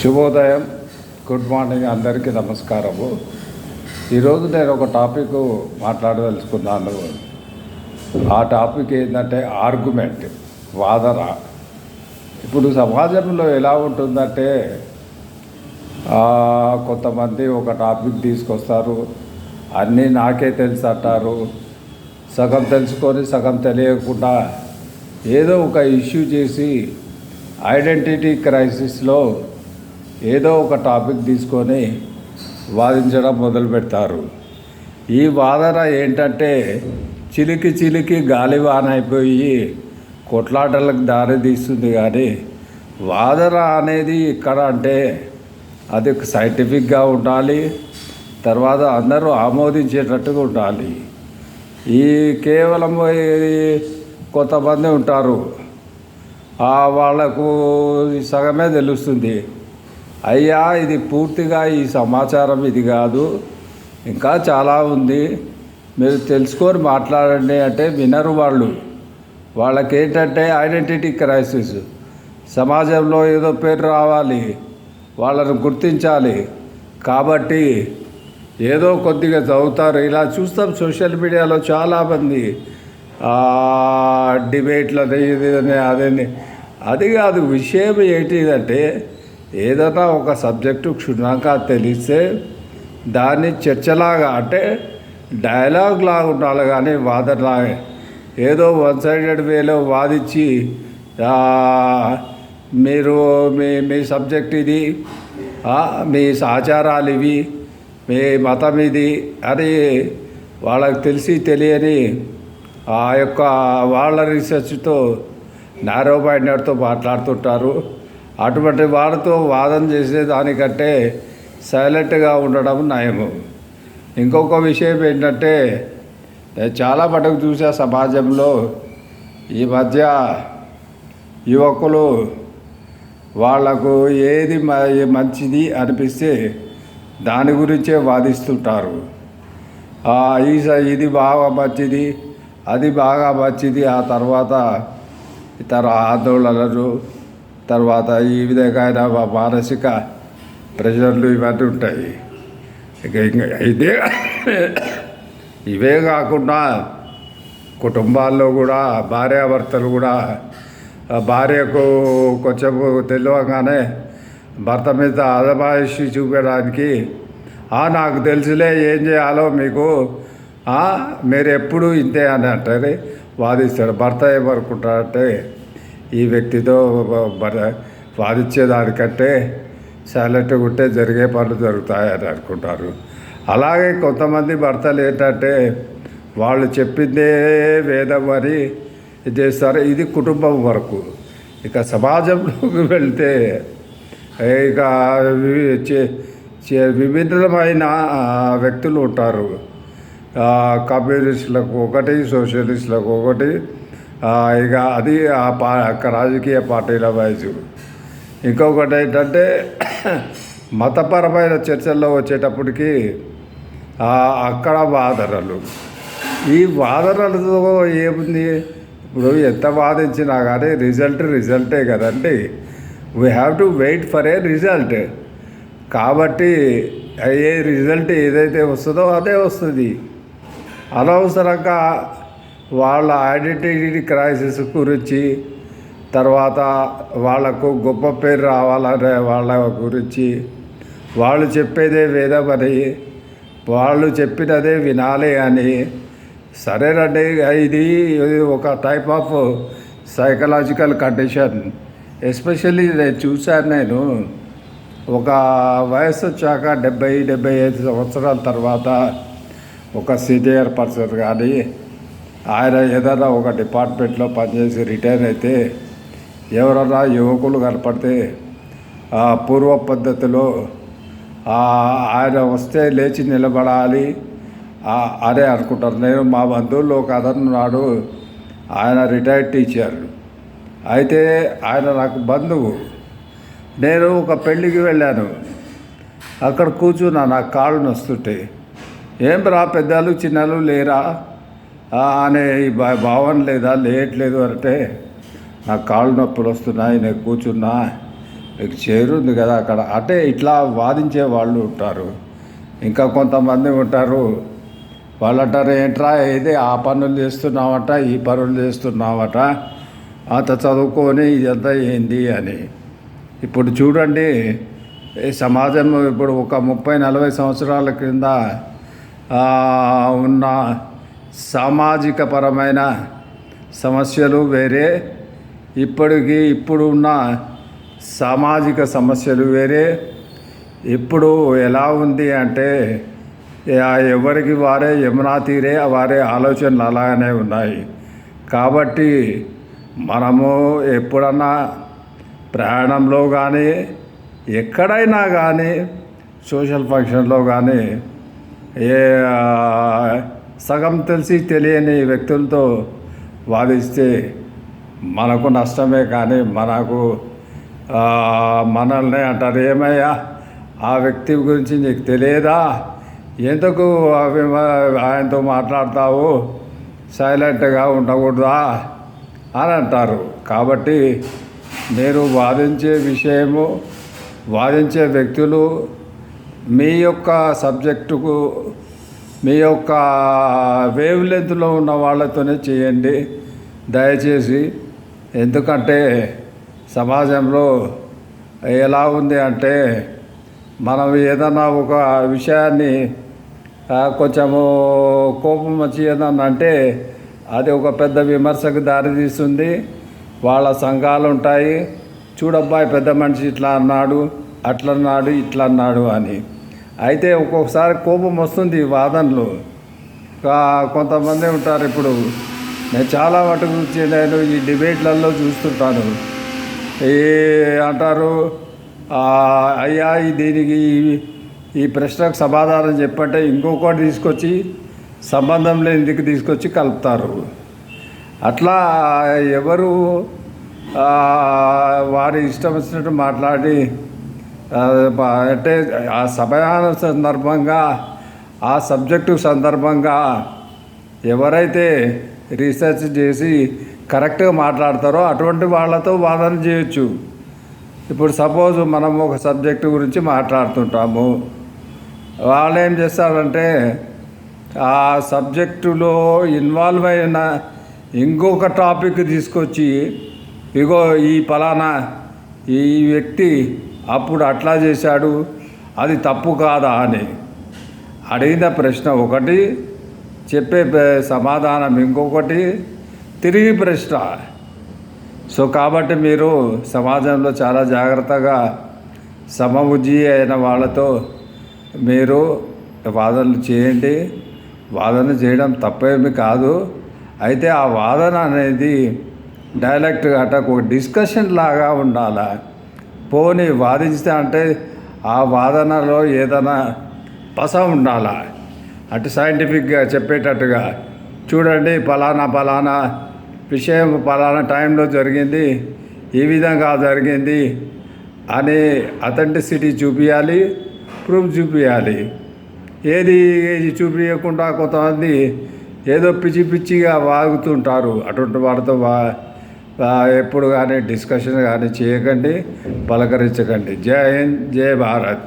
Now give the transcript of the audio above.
శుభోదయం, good morning, అందరికీ నమస్కారము. ఈరోజు నేను ఒక టాపిక్ మాట్లాడదలుచుకున్నాను. ఆ టాపిక్ ఏంటంటే ఆర్గ్యుమెంట్, వాదన. ఇప్పుడు సమాజంలో ఎలా ఉంటుందంటే కొంతమంది ఒక టాపిక్ తీసుకొస్తారు, అన్నీ నాకే తెలుసు అంటారు. సగం తెలుసుకొని సగం తెలియకుండా ఏదో ఒక ఇష్యూ చేసి ఐడెంటిటీ క్రైసిస్లో ఏదో ఒక టాపిక్ తీసుకొని వాదించడం మొదలు పెడతారు. ఈ వాదన ఏంటంటే చిలికి చిలికి గాలివాన అయిపోయి కొట్లాటలకు దారి తీస్తుంది. కానీ వాదన అనేది ఇక్కడ అంటే అది సైంటిఫిక్గా ఉండాలి, తర్వాత అందరూ ఆమోదించేటట్టుగా ఉండాలి. ఈ కేవలం కొంతమంది ఉంటారు, వాళ్లకు సగమే తెలుస్తుంది. అయ్యా, ఇది పూర్తిగా ఈ సమాచారం ఇది కాదు, ఇంకా చాలా ఉంది, మీరు తెలుసుకొని మాట్లాడండి అంటే వినరు. వాళ్ళకేంటంటే ఐడెంటిటీ క్రైసిస్. సమాజంలో ఏదో పేరు రావాలి, వాళ్ళను గుర్తించాలి కాబట్టి ఏదో కొద్దిగా చదువుతారు. ఇలా చూస్తాం సోషల్ మీడియాలో చాలామంది డిబేట్లని ఇదని అదని. అది కాదు విషయం. ఏంటిదంటే ఏదైనా ఒక సబ్జెక్టు క్షుణ్ణంగా తెలిస్తే దాన్ని చర్చలాగా అంటే డైలాగ్ లాగా ఉండాలి, కానీ వాదనలాగా ఏదో వన్ సైడెడ్ వేలో వాదించి మీరు మీ సబ్జెక్ట్ ఇది, మీ ఆచారాలు ఇవి, మీ మతం ఇది అని వాళ్ళకి తెలిసి తెలియని ఆ యొక్క వాళ్ళ రీసెర్చ్తో నారో మైండెడ్తో మాట్లాడుతుంటారు. అటువంటి వాళ్ళతో వాదన చేసేదానికంటే సైలెంట్గా ఉండడం నయము. ఇంకొక విషయం ఏంటంటే నేను చాలా మటుకు చూసా సమాజంలో ఈ మధ్య యువకులు వాళ్లకు ఏది మంచిది అనిపిస్తే దాని గురించే వాదిస్తుంటారు. ఇది బాగా మంచిది, అది బాగా మంచిది. ఆ తర్వాత ఇతర ఆందోళనలు, తర్వాత ఈ విధంగా మానసిక ప్రెషర్లు ఇవన్నీ ఉంటాయి. ఇవే కాకుండా కుటుంబాల్లో కూడా భార్యాభర్తలు కూడా భార్యకు కొంచెం తెలియగానే భర్త మీద అజమాయిషి చూపడానికి నాకు తెలుసులే ఏం చేయాలో మీకు, మీరు ఎప్పుడు ఇంతే అని అంటారు, వాదిస్తాడు. భర్త ఏమనుకుంటాడంటే ఈ వ్యక్తితో వాదించేదానికంటే సైలెంట్గా ఉంటే జరిగే పనులు జరుగుతాయని అనుకుంటారు. అలాగే కొంతమంది భర్తలు ఏంటంటే వాళ్ళు చెప్పిందే వేదం అని చేస్తారు. ఇది కుటుంబం వరకు. ఇక సమాజంలోకి వెళ్తే ఇక విభిన్నమైన వ్యక్తులు ఉంటారు. కమ్యూనిస్టులకు ఒకటి, సోషలిస్టులకు ఒకటి. ఇక అది రాజకీయ పార్టీల వైజు. ఇంకొకటి ఏంటంటే మతపరమైన చర్చల్లో వచ్చేటప్పటికి అక్కడ వాదనలు. ఈ వాదనలతో ఏముంది, ఇప్పుడు ఎంత వాదించినా కానీ రిజల్టే కదండి. We have to wait for a result. కాబట్టి ఏ రిజల్ట్ ఏదైతే వస్తుందో అదే వస్తుంది. అనవసరంగా వాళ్ళ ఐడెంటిటీ క్రైసిస్ గురించి, తర్వాత వాళ్లకు గొప్ప పేరు రావాలనే వాళ్ళ గురించి, వాళ్ళు చెప్పేదే వేదమని, వాళ్ళు చెప్పినదే వినాలి అని. సరేనండి, ఇది ఒక type of psychological condition. Especially నేను చూశాను. ఒక వయసు వచ్చాక 70-75 సంవత్సరాల తర్వాత ఒక సీనియర్ పర్సన్ కానీ ఆయన ఏదైనా ఒక డిపార్ట్మెంట్లో పనిచేసి రిటైర్ అయితే ఎవరన్నా యువకులు కనపడితే పూర్వ పద్ధతిలో ఆయన వస్తే లేచి నిలబడాలి అదే అనుకుంటారు. నేను మా బంధువుల్లో ఒక అతనున్నాడు, ఆయన రిటైర్డ్ టీచర్. అయితే ఆయన నాకు బంధువు. నేను ఒక పెళ్ళికి వెళ్ళాను, అక్కడ కూర్చున్నా, నాకు కాళ్ళు నొస్తుంటే. ఏం రా పెద్దలు చిన్నలు లేరా అనే భావన లేదా, లేయట్లేదు అంటే నాకు కాళ్ళు నొప్పులు వస్తున్నాయి, నేను కూర్చున్నా, చైర్ ఉంది కదా అక్కడ, అంటే ఇట్లా వాదించే వాళ్ళు ఉంటారు. ఇంకా కొంతమంది ఉంటారు, వాళ్ళు అంటారు ఏంట్రా ఇది ఆ పనులు చేస్తున్నావట ఈ పనులు చేస్తున్నావట, అంత చదువుకొని ఇదంతా ఏంది అని. ఇప్పుడు చూడండి, ఈ సమాజం ఇప్పుడు ఒక 30-40 సంవత్సరాల క్రింద ఉన్న సామాజిక పరమైన సమస్యలు వేరే, ఇప్పుడు ఉన్న సామాజిక సమస్యలు వేరే. ఇప్పుడు ఎలా ఉంది అంటే ఎవరికి వారే యమునా తీరే వారే ఆలోచనలు అలాగనే ఉన్నాయి. కాబట్టి మనము ఎప్పుడన్నా ప్రయాణంలో కానీ ఎక్కడైనా కానీ సోషల్ ఫంక్షన్లో కానీ సగం తెలిసి తెలియని వ్యక్తులతో వాదిస్తే మనకు నష్టమే, కానీ మనల్ని అంటారు ఏమయ్యా ఆ వ్యక్తి గురించి నీకు తెలియదా, ఎందుకు ఆయనతో మాట్లాడతావు, సైలెంట్గా ఉండకూడదా అని అంటారు. కాబట్టి మీరు వాదించే వ్యక్తులు మీ యొక్క సబ్జెక్టుకు మీ యొక్క వేవ్ లెంత్లో ఉన్న వాళ్ళతోనే చేయండి దయచేసి. ఎందుకంటే సమాజంలో ఎలా ఉంది అంటే మనం ఏదన్నా ఒక విషయాన్ని కొంచెము కోపం వచ్చి ఏదన్నా అంటే అది ఒక పెద్ద విమర్శకు దారితీస్తుంది. వాళ్ళ సంఘాలు ఉంటాయి, చూడబ్బాయి పెద్ద మనిషి ఇట్లా అన్నాడు, అట్లన్నాడు, ఇట్లా అన్నాడు అని. అయితే ఒక్కొక్కసారి కోపం వస్తుంది వాదనలు. కొంతమంది ఉంటారు, ఇప్పుడు నేను చాలా మటుకు నేను ఈ డిబేట్లలో చూస్తుంటాను, అంటారు అయ్యా దీనికి ఈ ప్రశ్నకు సమాధానం చెప్పంటే ఇంకొకటి తీసుకొచ్చి సంబంధం లేనిదికి తీసుకొచ్చి కలుపుతారు. అట్లా ఎవరు వారి ఇష్టం వచ్చినట్టు మాట్లాడి అంటే ఆ సమయాన సందర్భంగా ఆ సబ్జెక్టు సందర్భంగా ఎవరైతే రీసెర్చ్ చేసి కరెక్ట్గా మాట్లాడతారో అటువంటి వాళ్ళతో వాదన చేయొచ్చు. ఇప్పుడు సపోజ్ మనం ఒక సబ్జెక్టు గురించి మాట్లాడుతుంటాము, వాళ్ళు ఏం చేస్తారంటే ఆ సబ్జెక్టులో ఇన్వాల్వ్ అయిన ఇంకొక టాపిక్ తీసుకొచ్చి ఇగో ఈ ఫలానా ఈ వ్యక్తి అప్పుడు అట్లా చేశాడు, అది తప్పు కాదా అని అడిగిన ప్రశ్న ఒకటి, చెప్పే సమాధానం ఇంకొకటి, తిరిగి ప్రశ్న. సో కాబట్టి మీరు సమాజంలో చాలా జాగ్రత్తగా సమబుద్ధి అయిన వాళ్ళతో మీరు వాదనలు చేయండి. వాదన చేయడం తప్పేమి కాదు. అయితే ఆ వాదన అనేది డైలెక్ట్గా అంటే ఒక డిస్కషన్ లాగా ఉండాలి. పోనీ వాదిస్తే అంటే ఆ వాదనలో ఏదైనా పస ఉండాలా, అటు సైంటిఫిక్గా చెప్పేటట్టుగా చూడండి ఫలానా విషయం ఫలానా టైంలో జరిగింది, ఈ విధంగా జరిగింది అని అథెంటిసిటీ చూపించాలి, ప్రూఫ్ చూపించాలి. ఏది చూపించకుండా కొంతమంది ఏదో పిచ్చిగా వాగుతుంటారు. అటువంటి వారితో ఎప్పుడు కానీ డిస్కషన్ కానీ చేయకండి, పలకరించకండి. జై హింద్, జై భారత్.